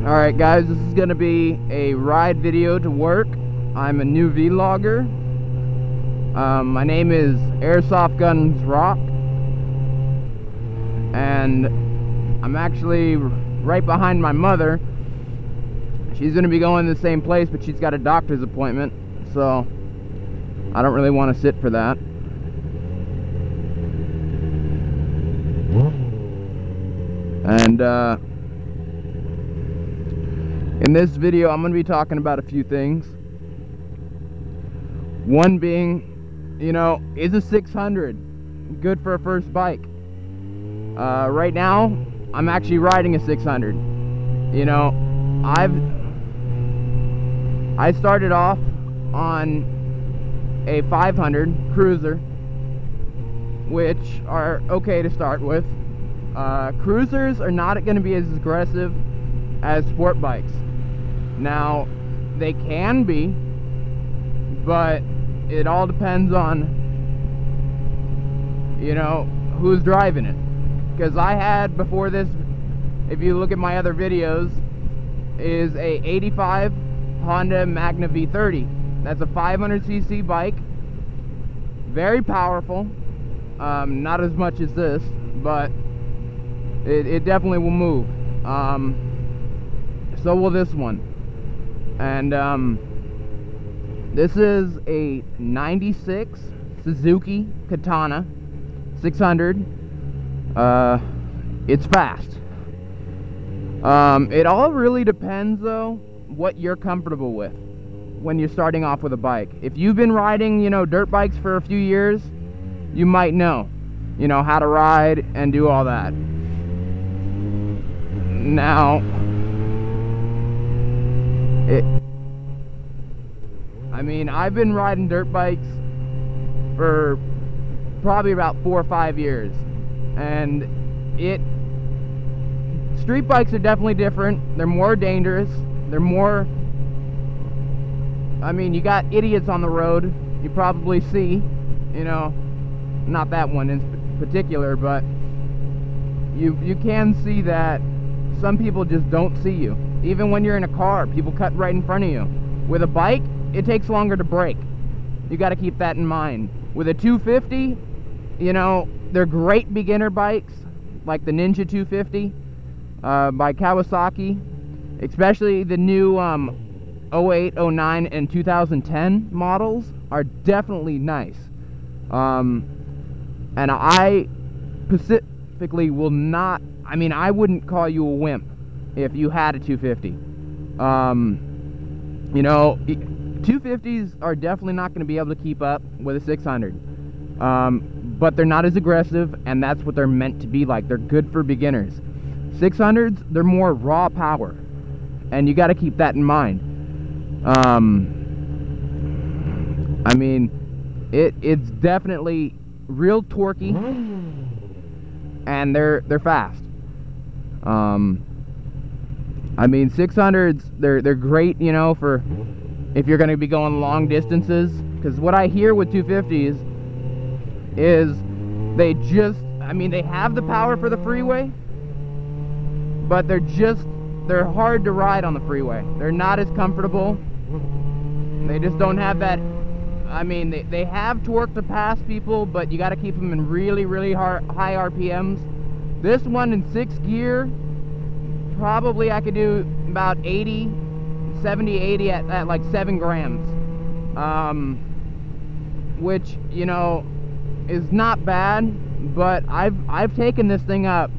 Alright guys, this is going to be a ride video to work. I'm a new vlogger. My name is Airsoft Guns Rock. And I'm actually right behind my mother. She's going to be going to the same place, but she's got a doctor's appointment. So, I don't really want to sit for that. And, in this video, I'm going to be talking about a few things. One being, you know, is a 600 good for a first bike? Right now, I'm actually riding a 600. You know, I started off on a 500 cruiser, which are okay to start with. Cruisers are not going to be as aggressive as sport bikes. Now, they can be, but it all depends on, you know, who's driving it. Because I had, before this, if you look at my other videos, is a 85 Honda Magna V30. That's a 500cc bike. Very powerful. Not as much as this, but it definitely will move. So will this one. And this is a 96 Suzuki Katana 600. It's fast. It all really depends though what you're comfortable with when you're starting off with a bike. If you've been riding, you know, dirt bikes for a few years, you might know, you know, how to ride and do all that. Now, I mean, I've been riding dirt bikes for probably about 4 or 5 years, and street bikes are definitely different. They're more dangerous. They're more, I mean, you got idiots on the road. You probably see, you know, not that one in particular, but you can see that some people just don't see you. Even when you're in a car, people cut right in front of you. With a bike, it takes longer to brake. You got to keep that in mind. With a 250, you know, they're great beginner bikes, like the Ninja 250 by Kawasaki. Especially the new 08, 09, and 2010 models are definitely nice. And I specifically will not, I mean, I wouldn't call you a wimp if you had a 250. You know, 250s are definitely not going to be able to keep up with a 600. But they're not as aggressive, and that's what they're meant to be like. They're good for beginners. 600s, they're more raw power, and you got to keep that in mind. I mean, it's definitely real torquey, and they're fast. I mean, 600s, they're great, you know, for if you're going to be going long distances. Because what I hear with 250s is they just, I mean, they have the power for the freeway, but they're hard to ride on the freeway. They're not as comfortable. They just don't have that, I mean, they have torque to pass people, but you got to keep them in really, really high RPMs. This one in 6th gear, probably I could do about 70, 80 at like 7 grams. Which, you know, is not bad, but I've taken this thing up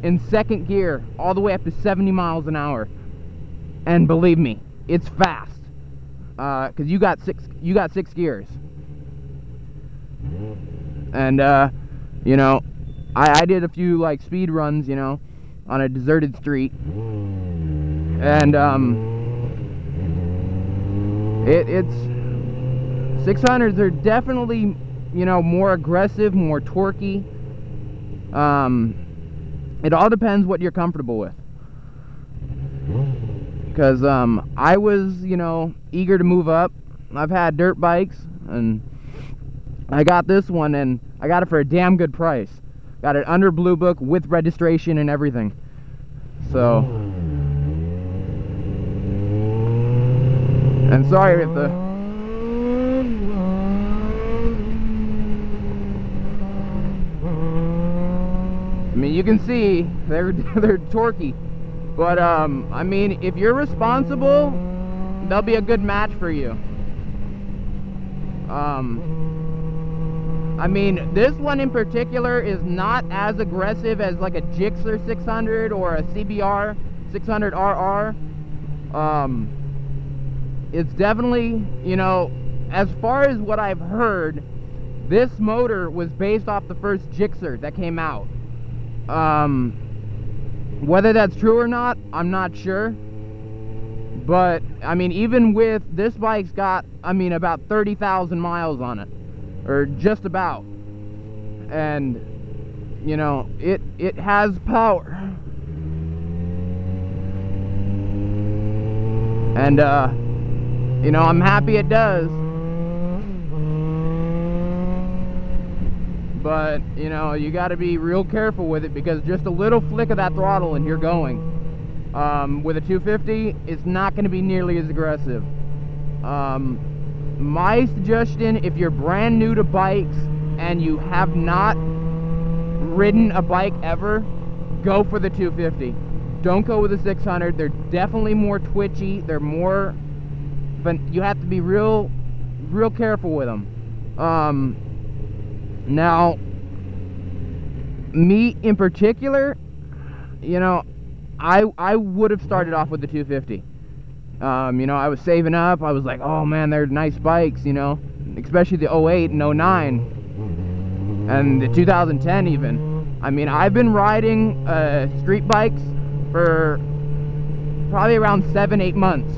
in 2nd gear all the way up to 70 miles an hour. And believe me, it's fast. Cause you got six gears. And you know, I did a few like speed runs, you know, on a deserted street, and it's 600s are definitely, you know, more aggressive, more torquey. It all depends what you're comfortable with. Because I was, you know, eager to move up. I've had dirt bikes, and I got this one, and I got it for a damn good price. Got it under Blue Book with registration and everything. So And sorry if the... I mean, you can see they're torquey, but I mean, if you're responsible, they'll be a good match for you. I mean, this one in particular is not as aggressive as like a Gixxer 600 or a CBR 600RR. It's definitely, you know, as far as what I've heard, this motor was based off the first Gixxer that came out. Whether that's true or not, I'm not sure. But, I mean, even with, this bike's got, I mean, about 30,000 miles on it. Or just about. And, you know, it has power. And, you know, I'm happy it does. But, you know, you got to be real careful with it, because just a little flick of that throttle and you're going. With a 250, it's not going to be nearly as aggressive. My suggestion, if you're brand new to bikes and you have not ridden a bike ever, go for the 250. Don't go with the 600. They're definitely more twitchy. They're more... But you have to be real careful with them. Now, me in particular, you know, I would have started off with the 250. You know, I was saving up. I was like, oh man, they're nice bikes, you know, especially the 08 and 09 and the 2010 even. I mean, I've been riding street bikes for probably around 7-8 months,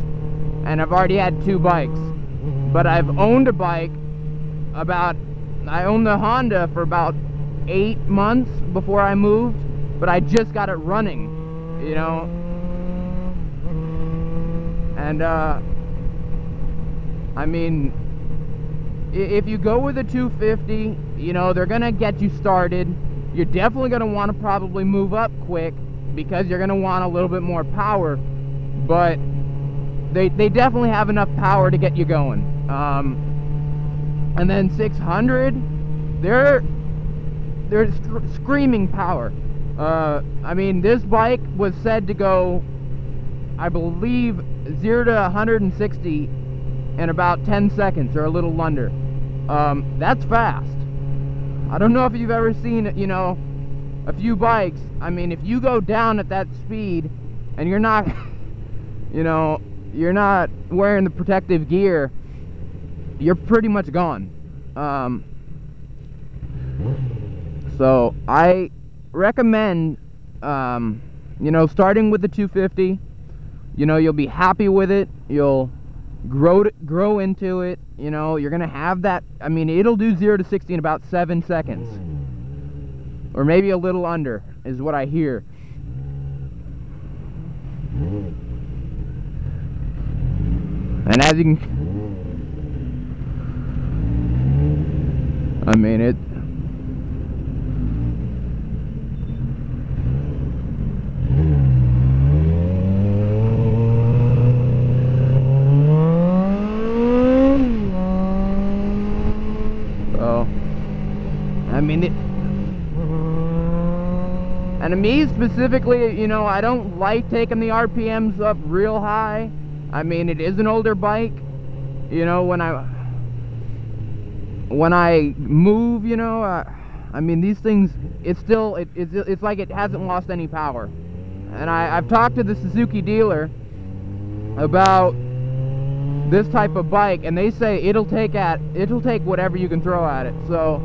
and I've already had 2 bikes. But I've owned a bike I owned the Honda for about 8 months before I moved, but I just got it running, you know. And I mean, if you go with a 250, you know, they're gonna get you started. You're definitely gonna want to probably move up quick, because you're gonna want a little bit more power, but they definitely have enough power to get you going. And then 600, they're screaming power. I mean, this bike was said to go, I believe, 0 to 160 in about 10 seconds or a little under. That's fast. I don't know if you've ever seen, you know, a few bikes. I mean, if you go down at that speed and you're not, you know, you're not wearing the protective gear, you're pretty much gone. So I recommend, you know, starting with the 250. You know, you'll be happy with it. You'll grow into it. You know, you're gonna have that. I mean, it'll do 0 to 60 in about 7 seconds, or maybe a little under, is what I hear. And as you can, I mean, it... So, I mean, and to me specifically, you know, I don't like taking the RPMs up real high. I mean, it is an older bike. You know, when I move, you know, I mean, these things, it's still, it's like it hasn't lost any power. And I've talked to the Suzuki dealer about this type of bike, and they say it'll take whatever you can throw at it. So